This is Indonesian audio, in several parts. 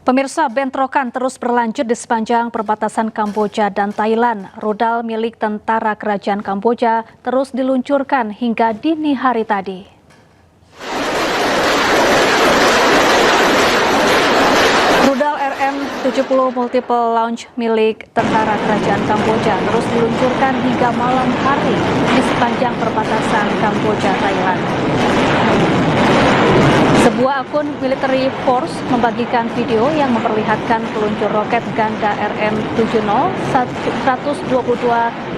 Pemirsa, bentrokan terus berlanjut di sepanjang perbatasan Kamboja dan Thailand. Rudal milik tentara kerajaan Kamboja terus diluncurkan hingga dini hari tadi. Rudal RM-70 multiple launch milik tentara kerajaan Kamboja terus diluncurkan hingga malam hari di sepanjang perbatasan Kamboja-Thailand. Sebuah akun military force membagikan video yang memperlihatkan peluncur roket ganda RM-70 122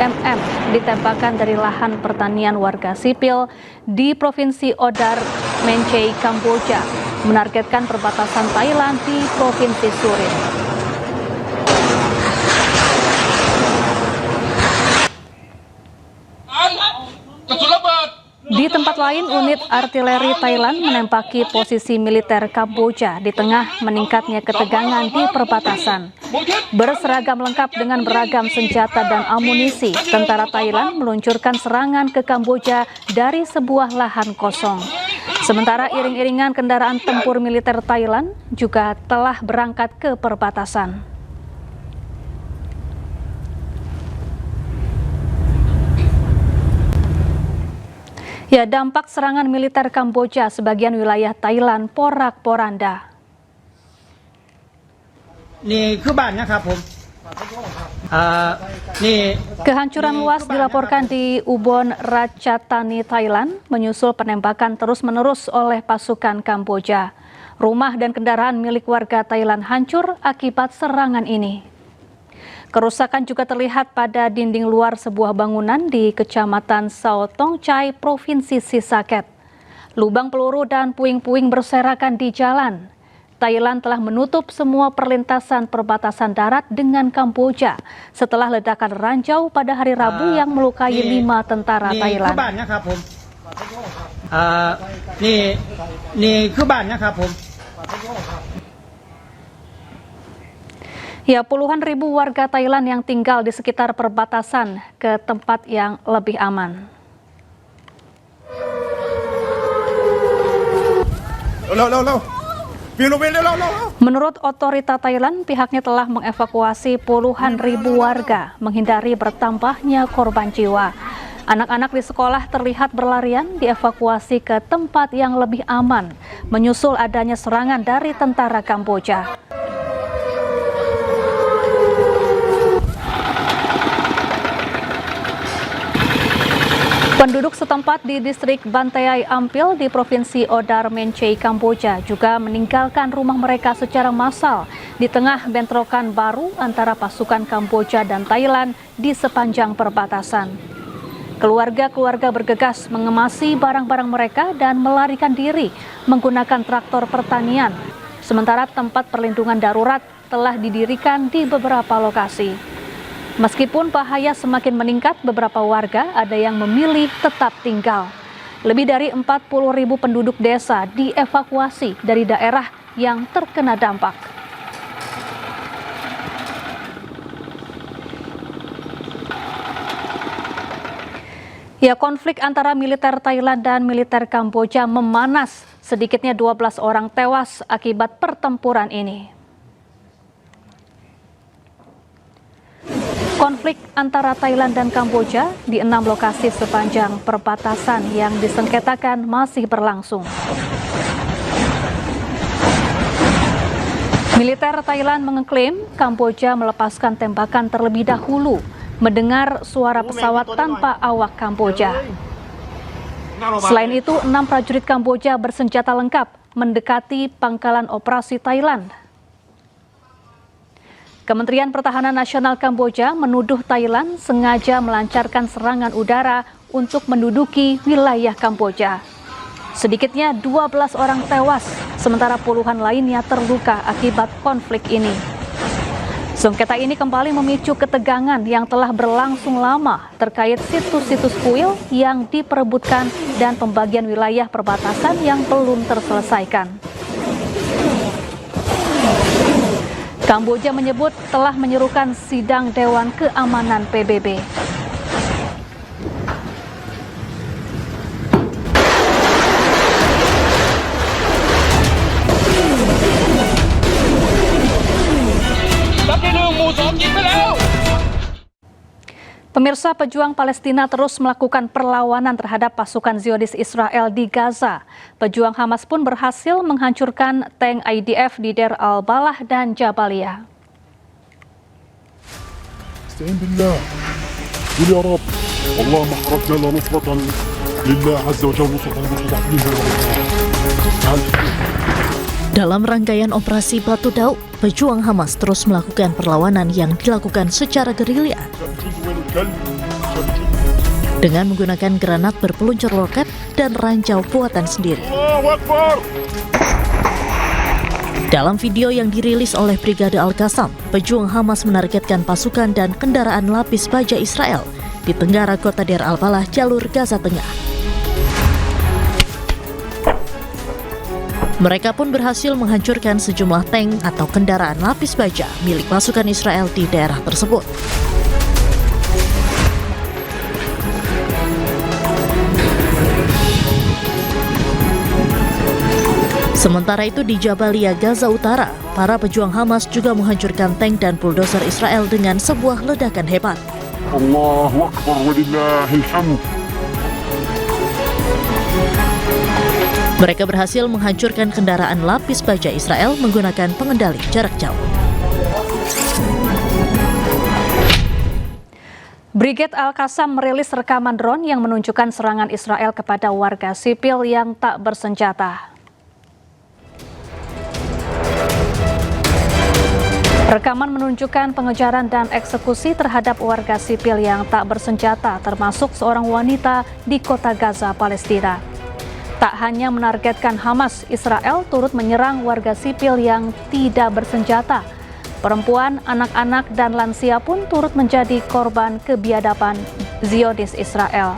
mm ditembakkan dari lahan pertanian warga sipil di Provinsi Odar Mencey, Kamboja, menargetkan perbatasan Thailand di Provinsi Surin. Di tempat lain, unit artileri Thailand menempati posisi militer Kamboja di tengah meningkatnya ketegangan di perbatasan. Berseragam lengkap dengan beragam senjata dan amunisi, tentara Thailand meluncurkan serangan ke Kamboja dari sebuah lahan kosong. Sementara iring-iringan kendaraan tempur militer Thailand juga telah berangkat ke perbatasan. Ya, dampak serangan militer Kamboja sebagian wilayah Thailand porak-poranda. Kehancuran luas dilaporkan di Ubon Ratchathani, Thailand, menyusul penembakan terus-menerus oleh pasukan Kamboja. Rumah dan kendaraan milik warga Thailand hancur akibat serangan ini. Kerusakan juga terlihat pada dinding luar sebuah bangunan di Kecamatan Sao Tong Chai, Provinsi Sisaket. Lubang peluru dan puing-puing berserakan di jalan. Thailand telah menutup semua perlintasan perbatasan darat dengan Kamboja setelah ledakan ranjau pada hari Rabu yang melukai 5 tentara Thailand. Ya, puluhan ribu warga Thailand yang tinggal di sekitar perbatasan ke tempat yang lebih aman. Menurut otorita Thailand, pihaknya telah mengevakuasi puluhan ribu warga menghindari bertambahnya korban jiwa. Anak-anak di sekolah terlihat berlarian dievakuasi ke tempat yang lebih aman, menyusul adanya serangan dari tentara Kamboja. Penduduk setempat di distrik Banteay Ampil di Provinsi Odar Mencey, Kamboja juga meninggalkan rumah mereka secara massal di tengah bentrokan baru antara pasukan Kamboja dan Thailand di sepanjang perbatasan. Keluarga-keluarga bergegas mengemasi barang-barang mereka dan melarikan diri menggunakan traktor pertanian, sementara tempat perlindungan darurat telah didirikan di beberapa lokasi. Meskipun bahaya semakin meningkat, beberapa warga ada yang memilih tetap tinggal. Lebih dari 40.000 penduduk desa dievakuasi dari daerah yang terkena dampak. Ya, konflik antara militer Thailand dan militer Kamboja memanas. Sedikitnya 12 orang tewas akibat pertempuran ini. Konflik antara Thailand dan Kamboja di 6 lokasi sepanjang perbatasan yang disengketakan masih berlangsung. Militer Thailand mengklaim Kamboja melepaskan tembakan terlebih dahulu mendengar suara pesawat tanpa awak Kamboja. Selain itu, 6 prajurit Kamboja bersenjata lengkap mendekati pangkalan operasi Thailand. Kementerian Pertahanan Nasional Kamboja menuduh Thailand sengaja melancarkan serangan udara untuk menduduki wilayah Kamboja. Sedikitnya 12 orang tewas, sementara puluhan lainnya terluka akibat konflik ini. Sengketa ini kembali memicu ketegangan yang telah berlangsung lama terkait situs-situs kuil yang diperebutkan dan pembagian wilayah perbatasan yang belum terselesaikan. Kamboja menyebut telah menyerukan sidang Dewan Keamanan PBB. Pemirsa, pejuang Palestina terus melakukan perlawanan terhadap pasukan Zionis Israel di Gaza. Pejuang Hamas pun berhasil menghancurkan tank IDF di Deir al-Balah dan Jabalia. استعين بالله قول يا رب والله ما خرجنا الا نصرة لله عز وجل نصرة المستضعفين. Dalam rangkaian operasi Batu Dauk, pejuang Hamas terus melakukan perlawanan yang dilakukan secara gerilya dengan menggunakan granat berpeluncur roket dan ranjau buatan sendiri. Dalam video yang dirilis oleh Brigade Al-Qassam, pejuang Hamas menargetkan pasukan dan kendaraan lapis baja Israel di tenggara kota Deir al-Balah, jalur Gaza Tengah. Mereka pun berhasil menghancurkan sejumlah tank atau kendaraan lapis baja milik pasukan Israel di daerah tersebut. Sementara itu di Jabalia, Gaza Utara, para pejuang Hamas juga menghancurkan tank dan bulldozer Israel dengan sebuah ledakan hebat. Allahu Akbar walillahil hamd. Mereka berhasil menghancurkan kendaraan lapis baja Israel menggunakan pengendali jarak jauh. Brigade Al-Qassam merilis rekaman drone yang menunjukkan serangan Israel kepada warga sipil yang tak bersenjata. Rekaman menunjukkan pengejaran dan eksekusi terhadap warga sipil yang tak bersenjata, termasuk seorang wanita di kota Gaza, Palestina. Tak hanya menargetkan Hamas, Israel turut menyerang warga sipil yang tidak bersenjata. Perempuan, anak-anak, dan lansia pun turut menjadi korban kebiadaban Zionis Israel.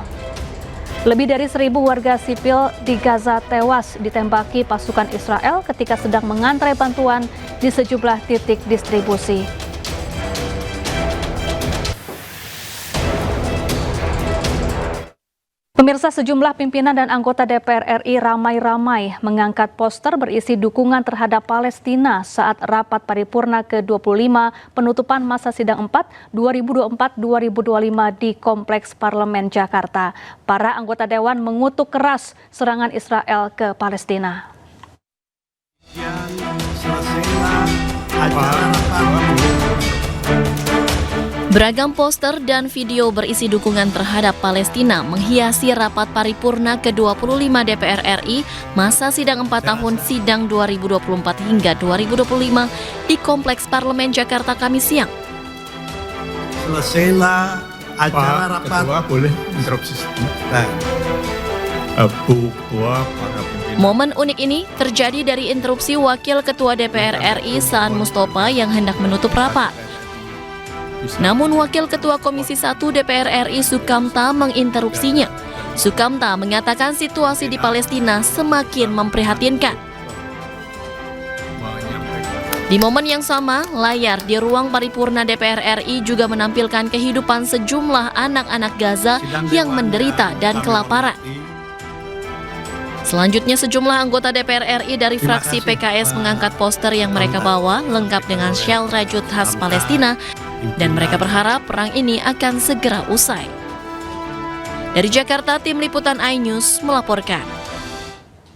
Lebih dari 1.000 warga sipil di Gaza tewas ditembaki pasukan Israel ketika sedang mengantre bantuan di sejumlah titik distribusi. Pemirsa, sejumlah pimpinan dan anggota DPR RI ramai-ramai mengangkat poster berisi dukungan terhadap Palestina saat rapat paripurna ke-25 penutupan masa sidang 4 2024-2025 di Kompleks Parlemen Jakarta. Para anggota Dewan mengutuk keras serangan Israel ke Palestina. Beragam poster dan video berisi dukungan terhadap Palestina menghiasi rapat paripurna ke-25 DPR RI masa sidang 4 tahun sidang 2024 hingga 2025 di Kompleks Parlemen Jakarta Kamis siang. Selesailah acara rapat. Ketua boleh interupsi. Bu Ketua, para pimpinan. Momen unik ini terjadi dari interupsi Wakil Ketua DPR RI Saan Mustafa yang hendak menutup rapat. Namun Wakil Ketua Komisi 1 DPR RI Sukamta menginterupsinya. Sukamta mengatakan situasi di Palestina semakin memprihatinkan. Di momen yang sama, layar di ruang paripurna DPR RI juga menampilkan kehidupan sejumlah anak-anak Gaza yang menderita dan kelaparan. Selanjutnya sejumlah anggota DPR RI dari fraksi PKS mengangkat poster yang mereka bawa lengkap dengan syal rajut khas Palestina dan mereka berharap perang ini akan segera usai. Dari Jakarta, tim liputan iNews melaporkan.